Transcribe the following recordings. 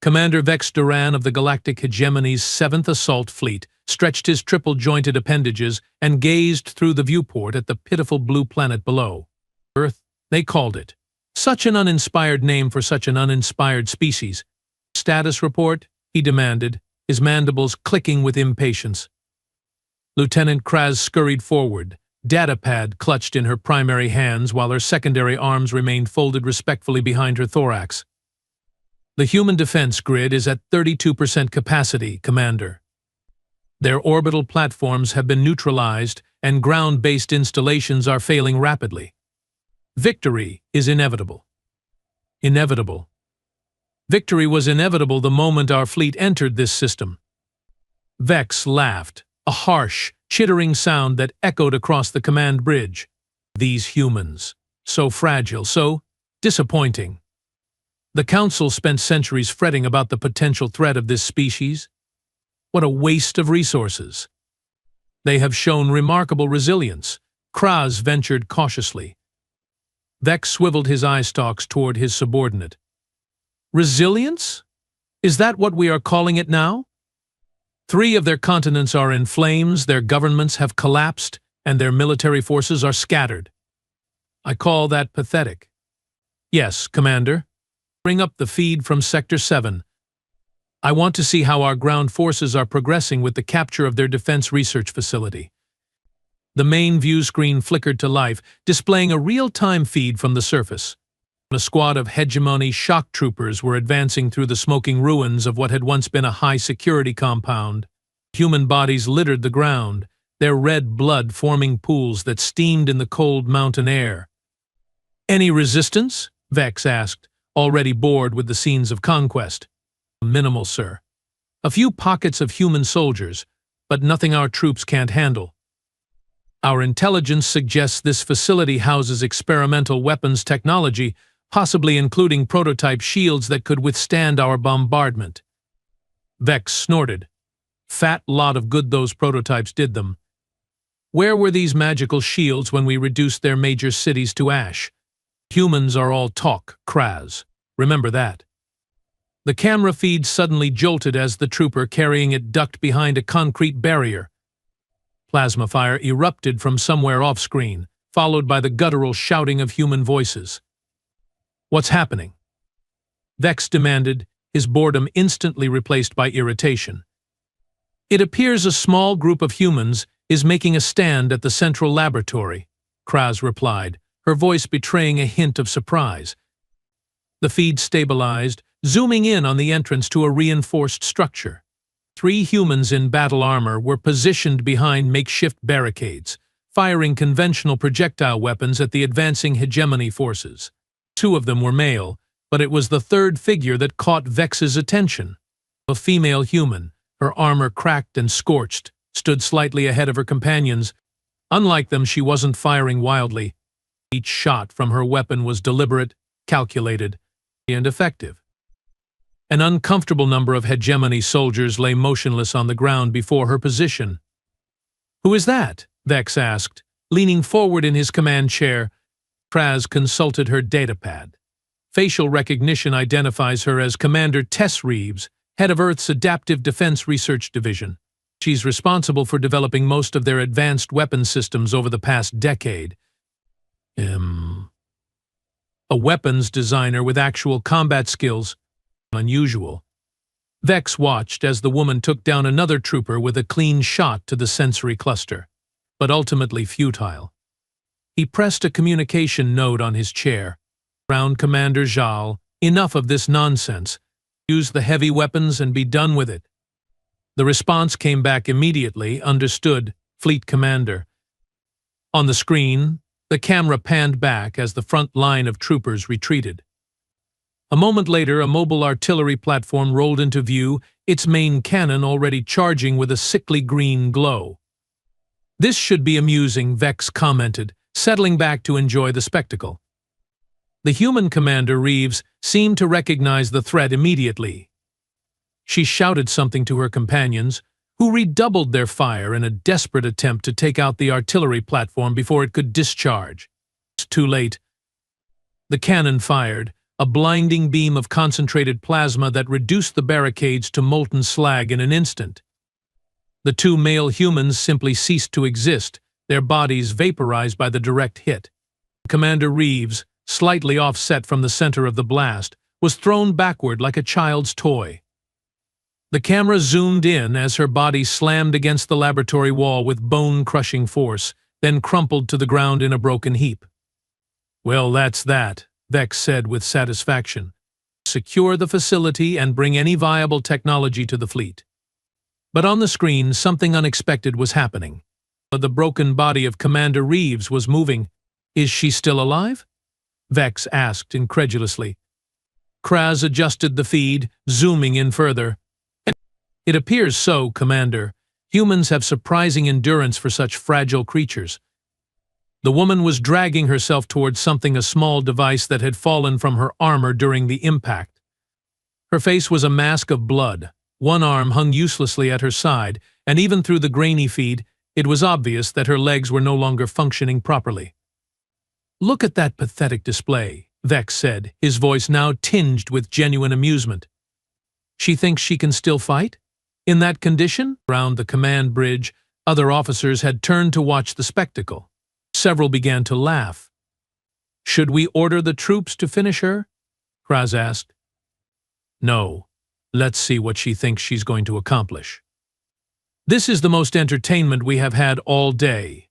Commander Vex Duran of the Galactic Hegemony's 7th Assault Fleet stretched his triple-jointed appendages and gazed through the viewport at the pitiful blue planet below. Earth, they called it. Such an uninspired name for such an uninspired species. Status report? He demanded, his mandibles clicking with impatience. Lieutenant Kraz scurried forward, datapad clutched in her primary hands while her secondary arms remained folded respectfully behind her thorax. The human defense grid is at 32% capacity, Commander. Their orbital platforms have been neutralized and ground-based installations are failing rapidly. Victory is inevitable. Inevitable. Victory was inevitable the moment our fleet entered this system. Vex laughed, a harsh, chittering sound that echoed across the command bridge. These humans, so fragile, so disappointing. The Council spent centuries fretting about the potential threat of this species. What a waste of resources. They have shown remarkable resilience, Kraz ventured cautiously. Vex swiveled his eye stalks toward his subordinate. Resilience? Is that what we are calling it now? 3 of their continents are in flames, their governments have collapsed, and their military forces are scattered. I call that pathetic. Yes, Commander. Bring up the feed from Sector 7. I want to see how our ground forces are progressing with the capture of their defense research facility. The main view screen flickered to life, displaying a real-time feed from the surface. A squad of hegemony shock troopers were advancing through the smoking ruins of what had once been a high-security compound. Human bodies littered the ground, their red blood forming pools that steamed in the cold mountain air. Any resistance? Vex asked, already bored with the scenes of conquest. Minimal, sir. A few pockets of human soldiers, but nothing our troops can't handle. Our intelligence suggests this facility houses experimental weapons technology, possibly including prototype shields that could withstand our bombardment. Vex snorted. Fat lot of good those prototypes did them. Where were these magical shields when we reduced their major cities to ash? Humans are all talk, Kraz. Remember that. The camera feed suddenly jolted as the trooper carrying it ducked behind a concrete barrier. Plasma fire erupted from somewhere off-screen, followed by the guttural shouting of human voices. What's happening? Vex demanded, his boredom instantly replaced by irritation. It appears a small group of humans is making a stand at the central laboratory, Kraz replied, her voice betraying a hint of surprise. The feed stabilized, zooming in on the entrance to a reinforced structure. 3 humans in battle armor were positioned behind makeshift barricades, firing conventional projectile weapons at the advancing hegemony forces. 2 of them were male, but it was the third figure that caught Vex's attention. A female human, her armor cracked and scorched, stood slightly ahead of her companions. Unlike them, she wasn't firing wildly. Each shot from her weapon was deliberate, calculated, and effective. An uncomfortable number of hegemony soldiers lay motionless on the ground before her position. Who is that? Vex asked, leaning forward in his command chair. Kraz consulted her datapad. Facial recognition identifies her as Commander Tess Reeves, head of Earth's Adaptive Defense Research Division. She's responsible for developing most of their advanced weapons systems over the past decade. A weapons designer with actual combat skills. Unusual. Vex watched as the woman took down another trooper with a clean shot to the sensory cluster, but ultimately futile. He pressed a communication node on his chair. Ground Commander Zhal, enough of this nonsense. Use the heavy weapons and be done with it. The response came back immediately, understood, Fleet Commander. On the screen, the camera panned back as the front line of troopers retreated. A moment later, a mobile artillery platform rolled into view, its main cannon already charging with a sickly green glow. This should be amusing, Vex commented, settling back to enjoy the spectacle. The human commander, Reeves, seemed to recognize the threat immediately. She shouted something to her companions, who redoubled their fire in a desperate attempt to take out the artillery platform before it could discharge. Too late. The cannon fired, a blinding beam of concentrated plasma that reduced the barricades to molten slag in an instant. The two male humans simply ceased to exist, their bodies vaporized by the direct hit. Commander Reeves, slightly offset from the center of the blast, was thrown backward like a child's toy. The camera zoomed in as her body slammed against the laboratory wall with bone-crushing force, then crumpled to the ground in a broken heap. "Well, that's that," Vex said with satisfaction. "Secure the facility and bring any viable technology to the fleet." But on the screen, something unexpected was happening. The broken body of Commander Reeves was moving. "Is she still alive?" Vex asked incredulously. Kraz adjusted the feed, zooming in further. "It appears so, Commander. Humans have surprising endurance for such fragile creatures." The woman was dragging herself towards something, a small device that had fallen from her armor during the impact. Her face was a mask of blood. One arm hung uselessly at her side, and even through the grainy feed, it was obvious that her legs were no longer functioning properly. "Look at that pathetic display," Vex said, his voice now tinged with genuine amusement. "She thinks she can still fight? In that condition?" Around the command bridge, other officers had turned to watch the spectacle. Several began to laugh. "Should we order the troops to finish her?" Kraz asked. "No. Let's see what she thinks she's going to accomplish." "This is the most entertainment we have had all day."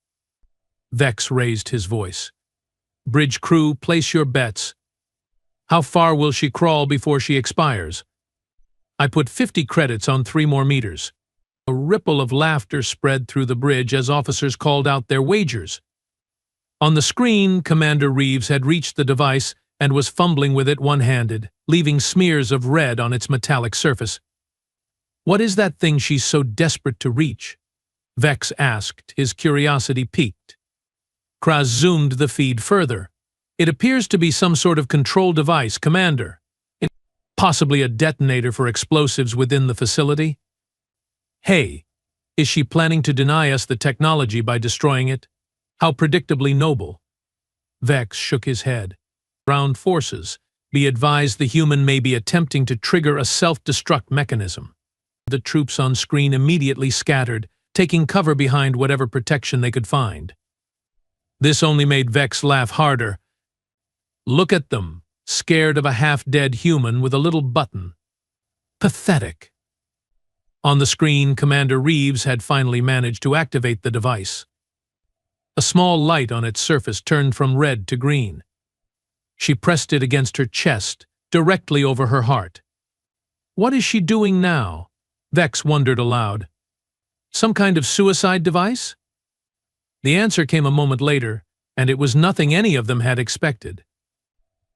Vex raised his voice. "Bridge crew, place your bets. How far will she crawl before she expires?" "I put 50 credits on 3 more meters." A ripple of laughter spread through the bridge as officers called out their wagers. On the screen, Commander Reeves had reached the device and was fumbling with it one-handed, leaving smears of red on its metallic surface. "What is that thing she's so desperate to reach?" Vex asked, his curiosity piqued. Kraz zoomed the feed further. "It appears to be some sort of control device, Commander. Possibly a detonator for explosives within the facility." "Hey, is she planning to deny us the technology by destroying it? How predictably noble." Vex shook his head. "Ground forces. Be advised the human may be attempting to trigger a self-destruct mechanism." The troops on screen immediately scattered, taking cover behind whatever protection they could find. This only made Vex laugh harder. "Look at them, scared of a half-dead human with a little button. Pathetic." On the screen, Commander Reeves had finally managed to activate the device. A small light on its surface turned from red to green. She pressed it against her chest, directly over her heart. "What is she doing now?" Vex wondered aloud. "Some kind of suicide device?" The answer came a moment later, and it was nothing any of them had expected.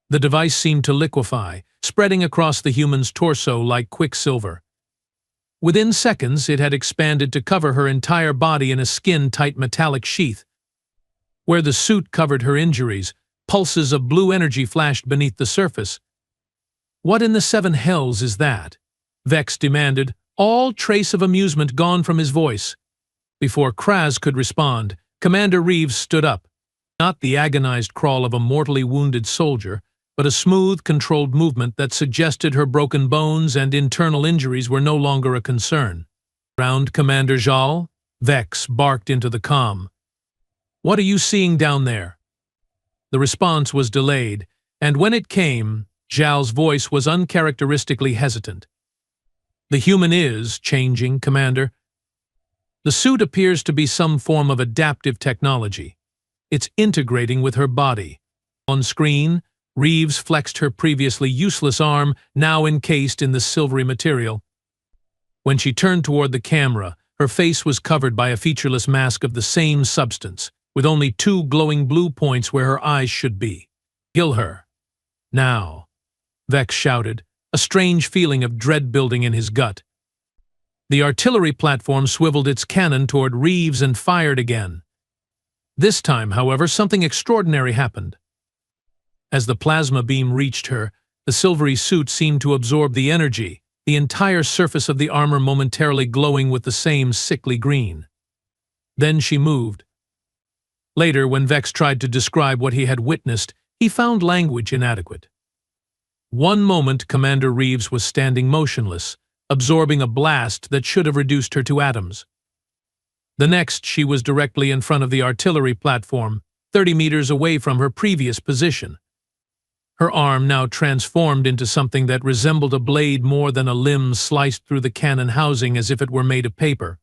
The device seemed to liquefy, spreading across the human's torso like quicksilver. Within seconds, it had expanded to cover her entire body in a skin-tight metallic sheath. Where the suit covered her injuries, pulses of blue energy flashed beneath the surface. "What in the 7 hells is that?" Vex demanded, all trace of amusement gone from his voice. Before Kraz could respond, Commander Reeves stood up. Not the agonized crawl of a mortally wounded soldier, but a smooth, controlled movement that suggested her broken bones and internal injuries were no longer a concern. "Round Commander Jal," Vex barked into the comm. "What are you seeing down there?" The response was delayed, and when it came, Zhao's voice was uncharacteristically hesitant. "The human is changing, Commander. The suit appears to be some form of adaptive technology. It's integrating with her body." On screen, Reeves flexed her previously useless arm, now encased in the silvery material. When she turned toward the camera, her face was covered by a featureless mask of the same substance, with only 2 glowing blue points where her eyes should be. "Kill her. Now," Vex shouted, a strange feeling of dread building in his gut. The artillery platform swiveled its cannon toward Reeves and fired again. This time, however, something extraordinary happened. As the plasma beam reached her, the silvery suit seemed to absorb the energy, the entire surface of the armor momentarily glowing with the same sickly green. Then she moved. Later, when Vex tried to describe what he had witnessed, he found language inadequate. One moment, Commander Reeves was standing motionless, absorbing a blast that should have reduced her to atoms. The next, she was directly in front of the artillery platform, 30 meters away from her previous position. Her arm now transformed into something that resembled a blade more than a limb sliced through the cannon housing as if it were made of paper.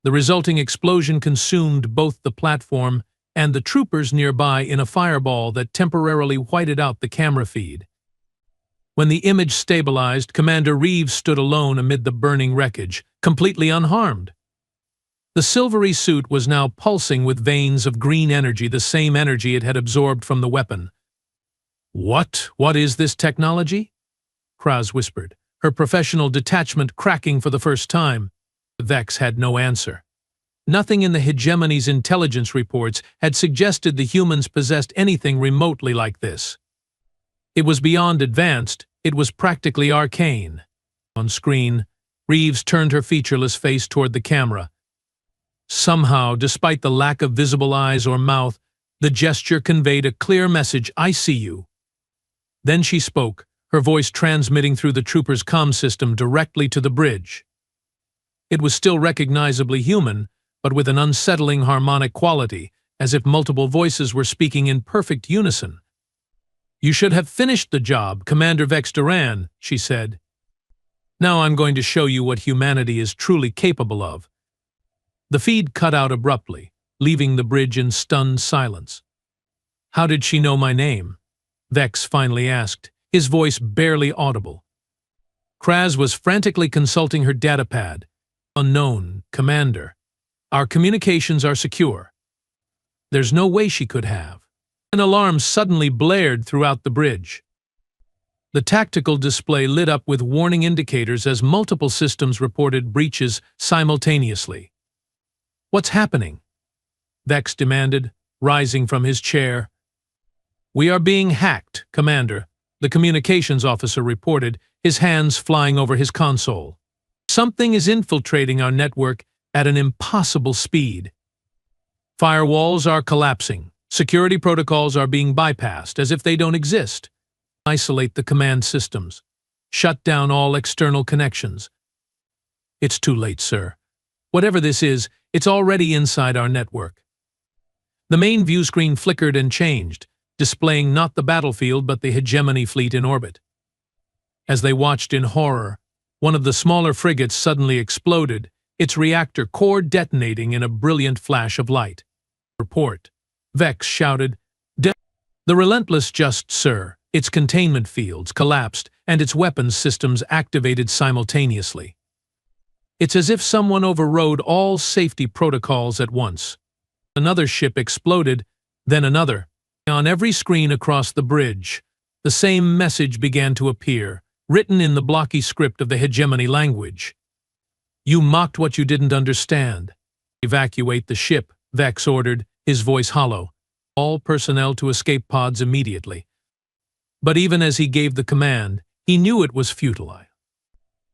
The resulting explosion consumed both the platform and the troopers nearby in a fireball that temporarily whited out the camera feed. When the image stabilized, Commander Reeves stood alone amid the burning wreckage, completely unharmed. The silvery suit was now pulsing with veins of green energy, the same energy it had absorbed from the weapon. What is this technology?" Kraz whispered, her professional detachment cracking for the first time. Vex had no answer. Nothing in the hegemony's intelligence reports had suggested the humans possessed anything remotely like this. It was beyond advanced, it was practically arcane. On screen, Reeves turned her featureless face toward the camera. Somehow, despite the lack of visible eyes or mouth, the gesture conveyed a clear message: "I see you." Then she spoke, her voice transmitting through the trooper's comm system directly to the bridge. It was still recognizably human, but with an unsettling harmonic quality, as if multiple voices were speaking in perfect unison. "You should have finished the job, Commander Vex Duran," she said. "Now I'm going to show you what humanity is truly capable of." The feed cut out abruptly, leaving the bridge in stunned silence. "How did she know my name?" Vex finally asked, his voice barely audible. Kraz was frantically consulting her datapad. "Unknown, Commander. Our communications are secure." There's no way she could have. An alarm suddenly blared throughout the bridge. The tactical display lit up with warning indicators as multiple systems reported breaches simultaneously. "What's happening?" Vex demanded, rising from his chair. "We are being hacked, Commander," the communications officer reported, his hands flying over his console. "Something is infiltrating our network at an impossible speed. Firewalls are collapsing. Security protocols are being bypassed as if they don't exist. Isolate the command systems. Shut down all external connections." "It's too late, sir. Whatever this is, it's already inside our network." The main view screen flickered and changed, displaying not the battlefield but the hegemony fleet in orbit. As they watched in horror, one of the smaller frigates suddenly exploded, its reactor core detonating in a brilliant flash of light. "Report," Vex shouted. "The Relentless, just, sir. Its containment fields collapsed and its weapons systems activated simultaneously. It's as if someone overrode all safety protocols at once." Another ship exploded, then another. On every screen across the bridge, the same message began to appear, written in the blocky script of the hegemony language. "You mocked what you didn't understand. Evacuate the ship," Vex ordered, his voice hollow. "All personnel to escape pods immediately." But even as he gave the command, he knew it was futile.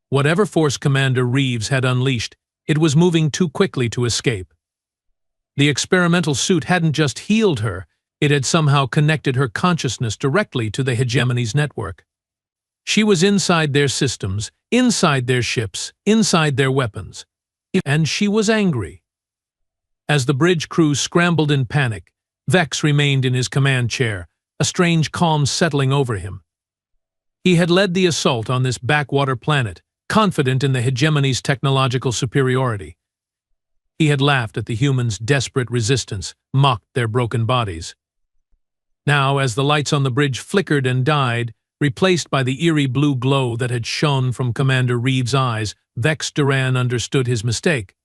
Whatever force Commander Reeves had unleashed, it was moving too quickly to escape. The experimental suit hadn't just healed her, it had somehow connected her consciousness directly to the hegemony's network. She was inside their systems, inside their ships, inside their weapons. And she was angry. As the bridge crew scrambled in panic, Vex remained in his command chair, a strange calm settling over him. He had led the assault on this backwater planet, confident in the hegemony's technological superiority. He had laughed at the humans' desperate resistance, mocked their broken bodies. Now, as the lights on the bridge flickered and died, replaced by the eerie blue glow that had shone from Commander Reeves' eyes, Vex Duran understood his mistake.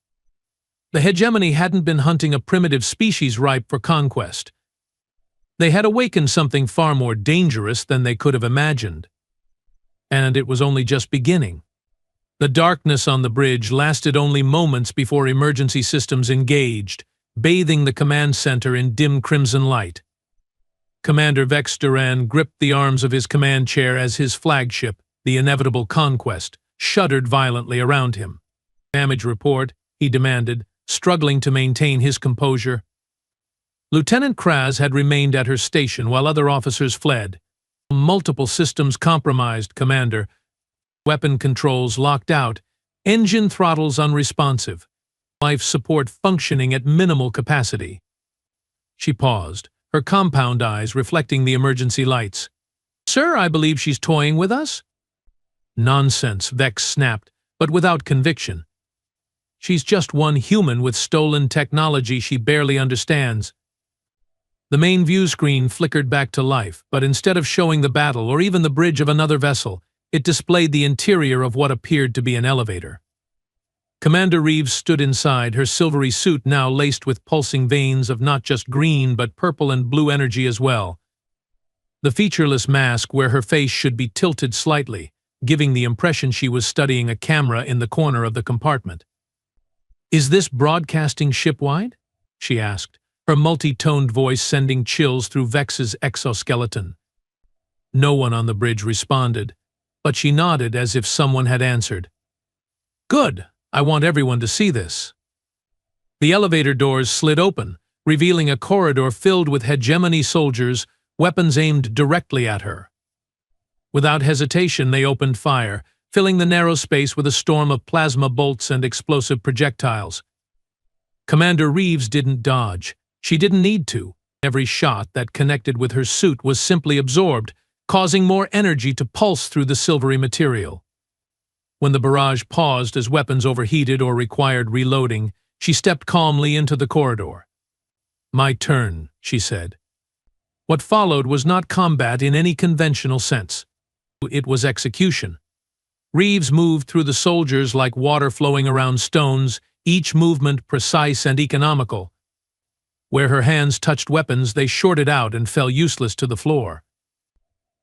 The hegemony hadn't been hunting a primitive species ripe for conquest. They had awakened something far more dangerous than they could have imagined. And it was only just beginning. The darkness on the bridge lasted only moments before emergency systems engaged, bathing the command center in dim crimson light. Commander Vex Duran gripped the arms of his command chair as his flagship, the inevitable Conquest, shuddered violently around him. "Damage report," he demanded, struggling to maintain his composure. Lieutenant Kraz had remained at her station while other officers fled. Multiple systems compromised, Commander. Weapon controls locked out. Engine throttles unresponsive. Life support functioning at minimal capacity. She paused, her compound eyes reflecting the emergency lights. Sir, I believe she's toying with us? Nonsense, Vex snapped, but without conviction. She's just one human with stolen technology she barely understands. The main view screen flickered back to life, but instead of showing the battle or even the bridge of another vessel, it displayed the interior of what appeared to be an elevator. Commander Reeves stood inside, her silvery suit now laced with pulsing veins of not just green but purple and blue energy as well. The featureless mask where her face should be tilted slightly, giving the impression she was studying a camera in the corner of the compartment. Is this broadcasting shipwide? She asked, her multi-toned voice sending chills through Vex's exoskeleton. No one on the bridge responded, but she nodded as if someone had answered. Good, I want everyone to see this. The elevator doors slid open, revealing a corridor filled with hegemony soldiers, weapons aimed directly at her. Without hesitation, they opened fire, filling the narrow space with a storm of plasma bolts and explosive projectiles. Commander Reeves didn't dodge. She didn't need to. Every shot that connected with her suit was simply absorbed, causing more energy to pulse through the silvery material. When the barrage paused as weapons overheated or required reloading, she stepped calmly into the corridor. My turn, she said. What followed was not combat in any conventional sense. It was execution. Reeves moved through the soldiers like water flowing around stones, each movement precise and economical. Where her hands touched weapons, they shorted out and fell useless to the floor.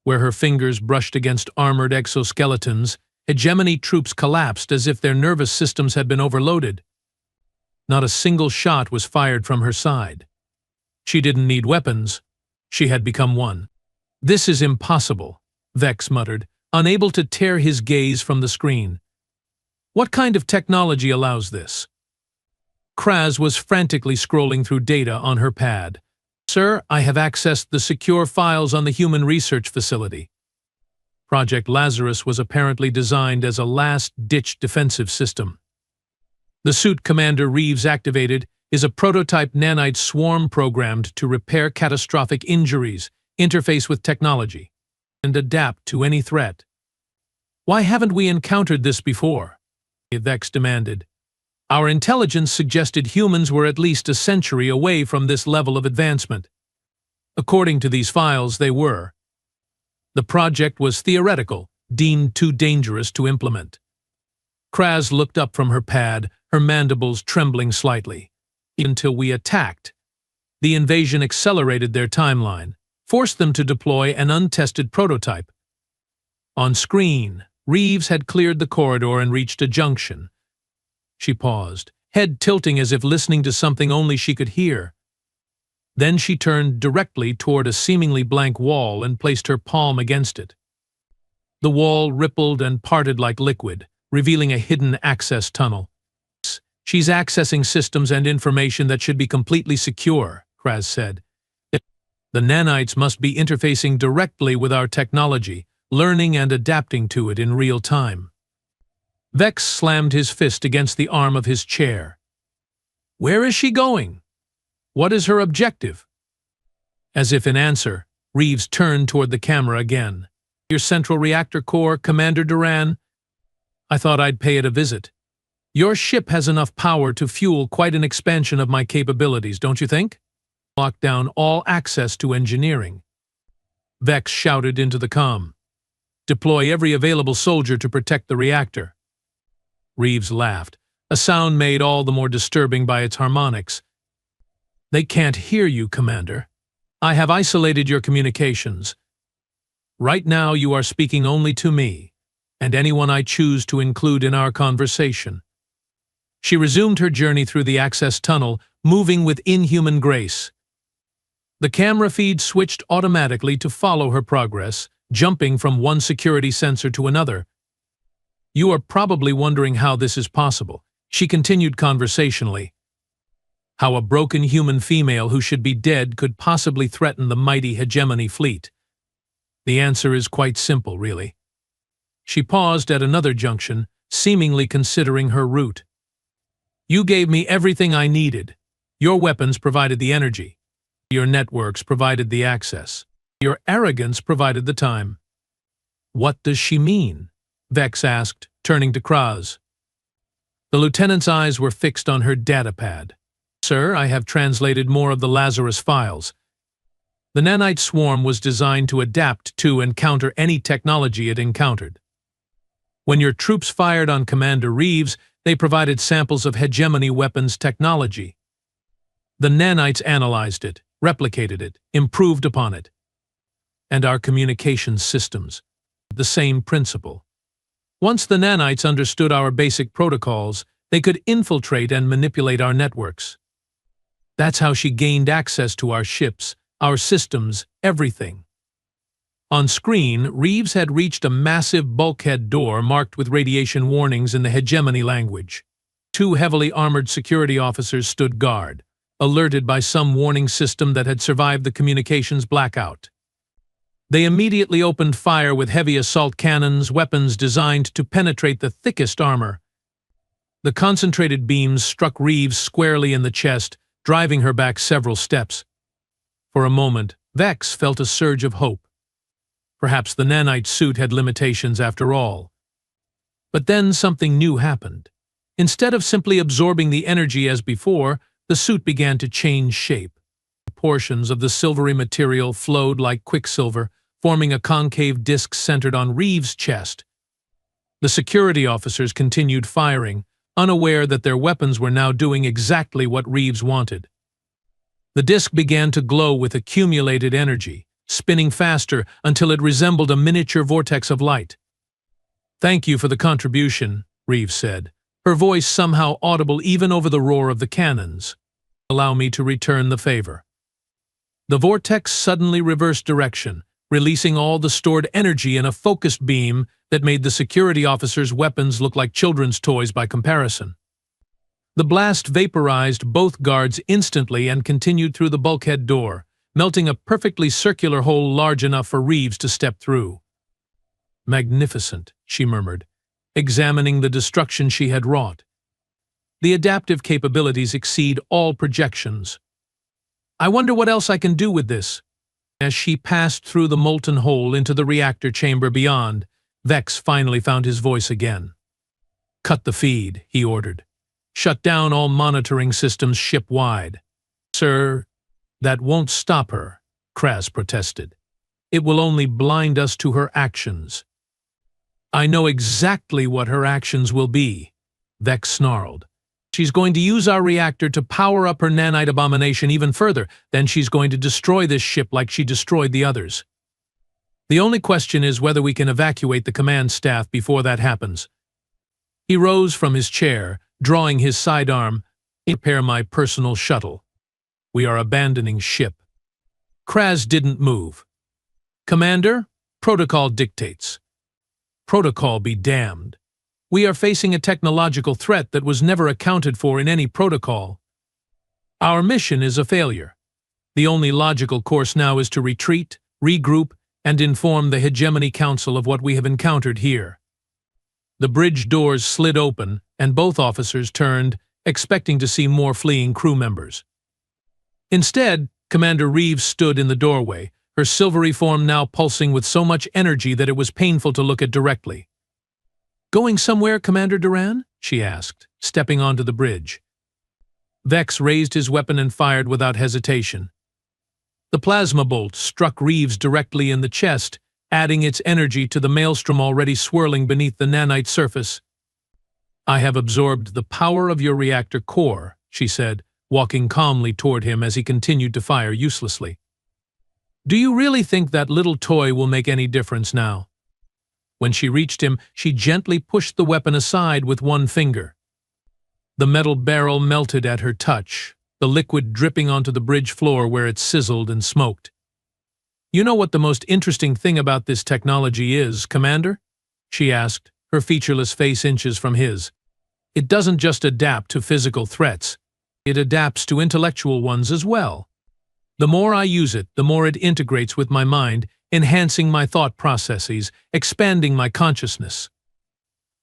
Where her fingers brushed against armored exoskeletons, hegemony troops collapsed as if their nervous systems had been overloaded. Not a single shot was fired from her side. She didn't need weapons. She had become one. This is impossible, Vex muttered, unable to tear his gaze from the screen. What kind of technology allows this? Kraz was frantically scrolling through data on her pad. Sir, I have accessed the secure files on the human research facility. Project Lazarus was apparently designed as a last-ditch defensive system. The suit Commander Reeves activated is a prototype nanite swarm programmed to repair catastrophic injuries, interface with technology, and adapt to any threat. Why haven't we encountered this before? Vex demanded. Our intelligence suggested humans were at least a century away from this level of advancement. According to these files, they were. The project was theoretical, deemed too dangerous to implement. Kraz looked up from her pad, her mandibles trembling slightly. Until we attacked. The invasion accelerated their timeline, forced them to deploy an untested prototype. On screen, Reeves had cleared the corridor and reached a junction. She paused, head tilting as if listening to something only she could hear. Then she turned directly toward a seemingly blank wall and placed her palm against it. The wall rippled and parted like liquid, revealing a hidden access tunnel. She's accessing systems and information that should be completely secure, Kraz said. The nanites must be interfacing directly with our technology, learning and adapting to it in real time. Vex slammed his fist against the arm of his chair. Where is she going? What is her objective? As if in answer, Reeves turned toward the camera again. Your central reactor core, Commander Duran? I thought I'd pay it a visit. Your ship has enough power to fuel quite an expansion of my capabilities, don't you think? Lock down all access to engineering. Vex shouted into the comm. Deploy every available soldier to protect the reactor. Reeves laughed, a sound made all the more disturbing by its harmonics. They can't hear you, Commander. I have isolated your communications. Right now you are speaking only to me, and anyone I choose to include in our conversation. She resumed her journey through the access tunnel, moving with inhuman grace. The camera feed switched automatically to follow her progress, jumping from one security sensor to another. You are probably wondering how this is possible, she continued conversationally. How a broken human female who should be dead could possibly threaten the mighty hegemony fleet. The answer is quite simple, really. She paused at another junction, seemingly considering her route. You gave me everything I needed. Your weapons provided the energy. Your networks provided the access. Your arrogance provided the time. What does she mean? Vex asked, turning to Kraz. The lieutenant's eyes were fixed on her datapad. Sir, I have translated more of the Lazarus files. The nanite swarm was designed to adapt to and counter any technology it encountered. When your troops fired on Commander Reeves, they provided samples of hegemony weapons technology. The nanites analyzed it, replicated it, improved upon it. And our communications systems. The same principle. Once the nanites understood our basic protocols, they could infiltrate and manipulate our networks. That's how she gained access to our ships, our systems, everything. On screen, Reeves had reached a massive bulkhead door marked with radiation warnings in the hegemony language. 2 heavily armored security officers stood guard, alerted by some warning system that had survived the communications blackout. They immediately opened fire with heavy assault cannons, weapons designed to penetrate the thickest armor. The concentrated beams struck Reeves squarely in the chest, driving her back several steps. For a moment, Vex felt a surge of hope. Perhaps the nanite suit had limitations after all. But then something new happened. Instead of simply absorbing the energy as before, the suit began to change shape. Portions of the silvery material flowed like quicksilver, forming a concave disc centered on Reeves' chest. The security officers continued firing, unaware that their weapons were now doing exactly what Reeves wanted. The disc began to glow with accumulated energy, spinning faster until it resembled a miniature vortex of light. "Thank you for the contribution," Reeves said, her voice somehow audible even over the roar of the cannons. "Allow me to return the favor." The vortex suddenly reversed direction, releasing all the stored energy in a focused beam that made the security officers' weapons look like children's toys by comparison. The blast vaporized both guards instantly and continued through the bulkhead door, melting a perfectly circular hole large enough for Reeves to step through. "Magnificent," she murmured, examining the destruction she had wrought. "The adaptive capabilities exceed all projections. I wonder what else I can do with this." As she passed through the molten hole into the reactor chamber beyond, Vex finally found his voice again. "Cut the feed," he ordered. "Shut down all monitoring systems ship-wide." "Sir, that won't stop her," Kraz protested. "It will only blind us to her actions." "I know exactly what her actions will be," Vex snarled. "She's going to use our reactor to power up her nanite abomination even further, then she's going to destroy this ship like she destroyed the others. The only question is whether we can evacuate the command staff before that happens." He rose from his chair, drawing his sidearm. "Prepare my personal shuttle. We are abandoning ship." Kraz didn't move. "Commander, protocol dictates." "Protocol be damned. We are facing a technological threat that was never accounted for in any protocol. Our mission is a failure. The only logical course now is to retreat, regroup, and inform the Hegemony Council of what we have encountered here." The bridge doors slid open, and both officers turned, expecting to see more fleeing crew members. Instead, Commander Reeves stood in the doorway, her silvery form now pulsing with so much energy that it was painful to look at directly. "Going somewhere, Commander Duran?" she asked, stepping onto the bridge. Vex raised his weapon and fired without hesitation. The plasma bolt struck Reeves directly in the chest, adding its energy to the maelstrom already swirling beneath the nanite surface. "I have absorbed the power of your reactor core," she said, walking calmly toward him as he continued to fire uselessly. "Do you really think that little toy will make any difference now?" When she reached him, she gently pushed the weapon aside with one finger. The metal barrel melted at her touch, the liquid dripping onto the bridge floor where it sizzled and smoked. "You know what the most interesting thing about this technology is, Commander?" she asked, her featureless face inches from his. "It doesn't just adapt to physical threats. It adapts to intellectual ones as well. The more I use it, the more it integrates with my mind, enhancing my thought processes, expanding my consciousness.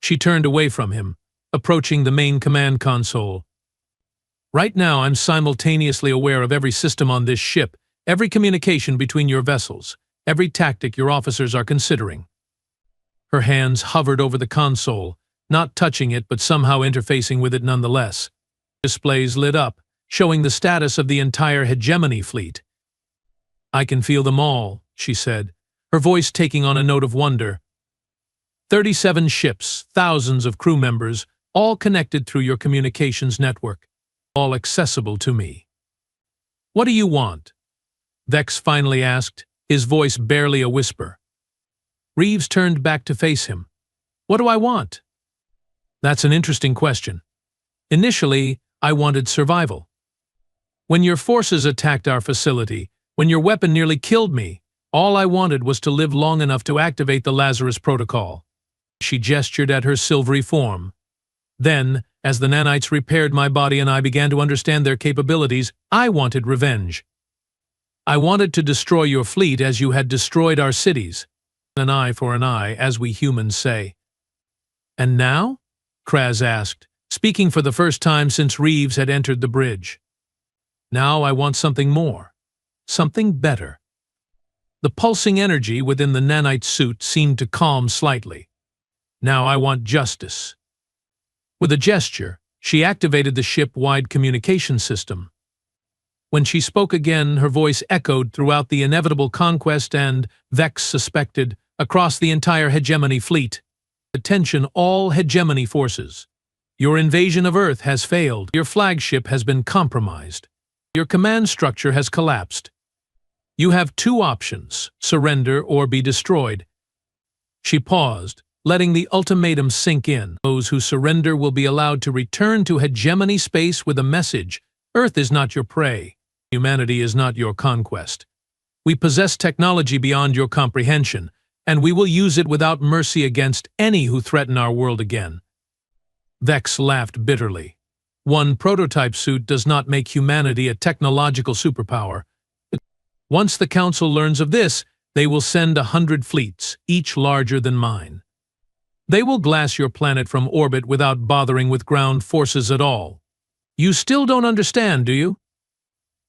She turned away from him, approaching the main command console. Right now, I'm simultaneously aware of every system on this ship, every communication between your vessels, every tactic your officers are considering. Her hands hovered over the console, not touching it but somehow interfacing with it nonetheless. Displays lit up, showing the status of the entire hegemony fleet. I can feel them all, she said, her voice taking on a note of wonder. 37 ships, thousands of crew members, all connected through your communications network, all accessible to me. What do you want? Vex finally asked, his voice barely a whisper. Reeves turned back to face him. What do I want? That's an interesting question. Initially, I wanted survival. When your forces attacked our facility, when your weapon nearly killed me, all I wanted was to live long enough to activate the Lazarus Protocol. She gestured at her silvery form. Then, as the nanites repaired my body and I began to understand their capabilities, I wanted revenge. I wanted to destroy your fleet as you had destroyed our cities. An eye for an eye, as we humans say. And now? Kraz asked, speaking for the first time since Reeves had entered the bridge. Now I want something more. Something better. The pulsing energy within the nanite suit seemed to calm slightly. Now I want justice. With a gesture, she activated the ship-wide communication system. When she spoke again, her voice echoed throughout the inevitable conquest and, Vex suspected, across the entire hegemony fleet. Attention all hegemony forces. Your invasion of Earth has failed. Your flagship has been compromised. Your command structure has collapsed. You have two options, surrender or be destroyed. She paused, letting the ultimatum sink in. Those who surrender will be allowed to return to hegemony space with a message. Earth is not your prey. Humanity is not your conquest. We possess technology beyond your comprehension, and we will use it without mercy against any who threaten our world again. Vex laughed bitterly. One prototype suit does not make humanity a technological superpower. Once the Council learns of this, they will send 100 fleets, each larger than mine. They will glass your planet from orbit without bothering with ground forces at all. You still don't understand, do you?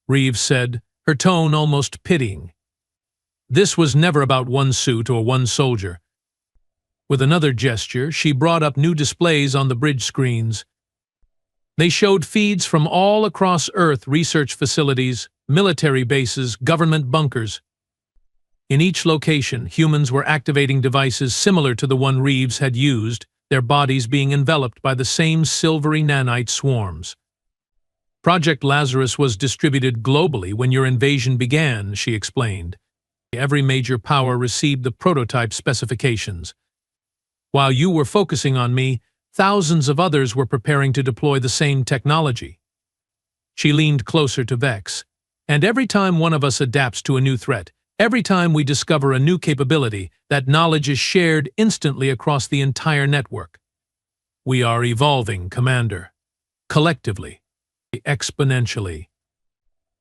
Reeves said, her tone almost pitying. This was never about one suit or one soldier. With another gesture, she brought up new displays on the bridge screens. They showed feeds from all across Earth, research facilities, military bases, government bunkers. In each location, humans were activating devices similar to the one Reeves had used, their bodies being enveloped by the same silvery nanite swarms. Project Lazarus was distributed globally when your invasion began, she explained. Every major power received the prototype specifications. While you were focusing on me, thousands of others were preparing to deploy the same technology. She leaned closer to Vex. And every time one of us adapts to a new threat, every time we discover a new capability, that knowledge is shared instantly across the entire network. We are evolving, Commander. Collectively. Exponentially.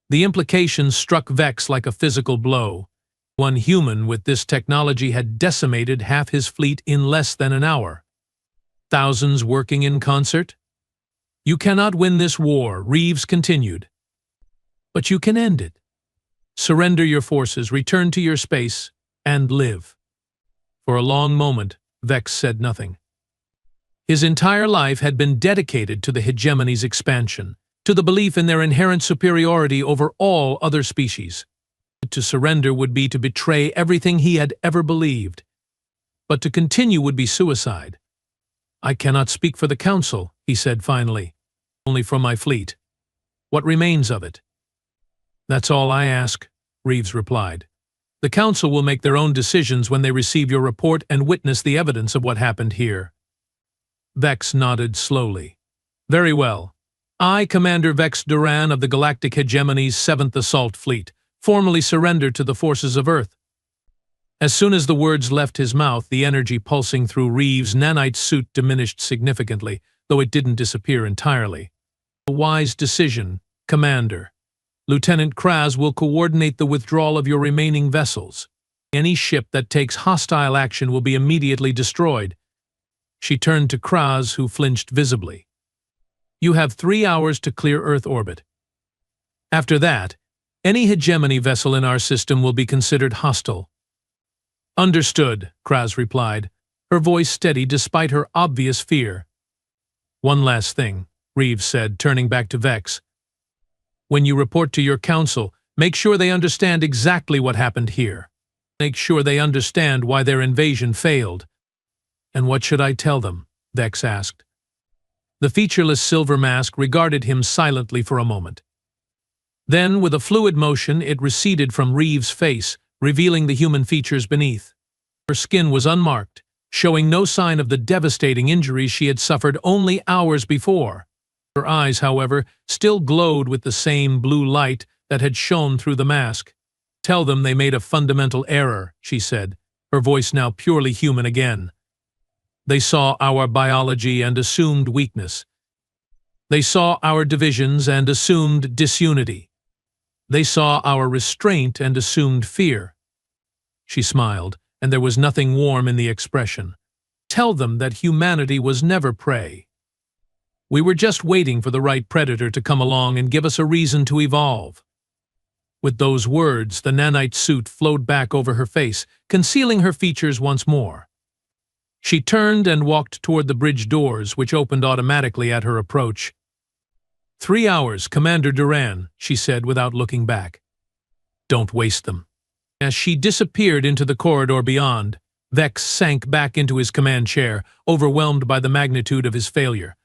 The implications struck Vex like a physical blow. One human with this technology had decimated half his fleet in less than an hour. Thousands working in concert? You cannot win this war, Reeves continued. But you can end it. Surrender your forces, return to your space, and live. For a long moment, Vex said nothing. His entire life had been dedicated to the hegemony's expansion, to the belief in their inherent superiority over all other species. To surrender would be to betray everything he had ever believed. But to continue would be suicide. I cannot speak for the Council, he said finally. Only for my fleet. What remains of it? That's all I ask, Reeves replied. The Council will make their own decisions when they receive your report and witness the evidence of what happened here. Vex nodded slowly. Very well. I, Commander Vex Duran of the Galactic Hegemony's 7th Assault Fleet, formally surrender to the forces of Earth. As soon as the words left his mouth, the energy pulsing through Reeves' nanite suit diminished significantly, though it didn't disappear entirely. A wise decision, Commander. Lieutenant Kraz will coordinate the withdrawal of your remaining vessels. Any ship that takes hostile action will be immediately destroyed. She turned to Kraz, who flinched visibly. You have 3 hours to clear Earth orbit. After that, any hegemony vessel in our system will be considered hostile. Understood, Kraz replied, her voice steady despite her obvious fear. One last thing, Reeves said, turning back to Vex. When you report to your council, make sure they understand exactly what happened here. Make sure they understand why their invasion failed. And what should I tell them? Vex asked. The featureless silver mask regarded him silently for a moment. Then, with a fluid motion, it receded from Reeves' face, revealing the human features beneath. Her skin was unmarked, showing no sign of the devastating injuries she had suffered only hours before. Her eyes, however, still glowed with the same blue light that had shone through the mask. Tell them they made a fundamental error, she said, her voice now purely human again. They saw our biology and assumed weakness. They saw our divisions and assumed disunity. They saw our restraint and assumed fear. She smiled, and there was nothing warm in the expression. Tell them that humanity was never prey. We were just waiting for the right predator to come along and give us a reason to evolve. With those words, the nanite suit flowed back over her face, concealing her features once more. She turned and walked toward the bridge doors, which opened automatically at her approach. 3 hours, Commander Duran, she said without looking back. Don't waste them. As she disappeared into the corridor beyond, Vex sank back into his command chair, overwhelmed by the magnitude of his failure.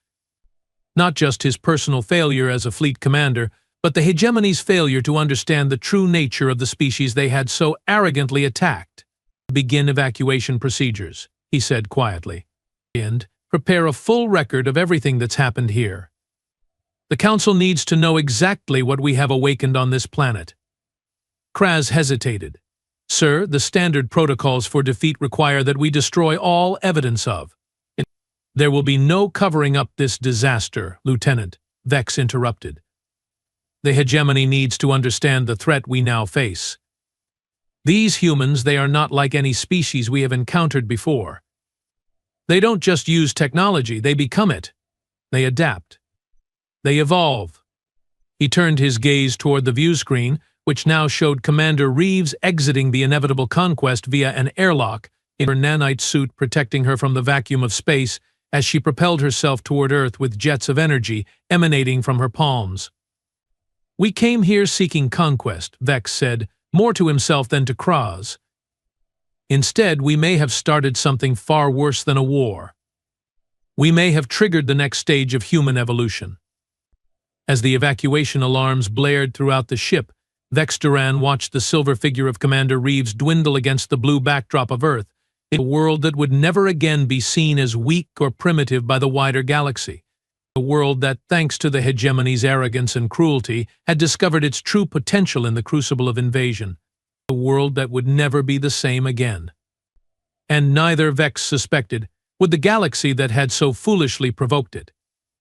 Not just his personal failure as a fleet commander, but the hegemony's failure to understand the true nature of the species they had so arrogantly attacked. Begin evacuation procedures, he said quietly, and prepare a full record of everything that's happened here. The Council needs to know exactly what we have awakened on this planet. Kraz hesitated. Sir, the standard protocols for defeat require that we destroy all evidence of. There will be no covering up this disaster, Lieutenant, Vex interrupted. The hegemony needs to understand the threat we now face. These humans, they are not like any species we have encountered before. They don't just use technology, they become it. They adapt. They evolve. He turned his gaze toward the view screen, which now showed Commander Reeves exiting the inevitable conquest via an airlock in her nanite suit, protecting her from the vacuum of space as she propelled herself toward Earth with jets of energy emanating from her palms. We came here seeking conquest, Vex said, more to himself than to Kraz. Instead, we may have started something far worse than a war. We may have triggered the next stage of human evolution. As the evacuation alarms blared throughout the ship, Vex Duran watched the silver figure of Commander Reeves dwindle against the blue backdrop of Earth, a world that would never again be seen as weak or primitive by the wider galaxy. A world that, thanks to the hegemony's arrogance and cruelty, had discovered its true potential in the crucible of invasion. A world that would never be the same again. And neither, Vex suspected, would the galaxy that had so foolishly provoked it.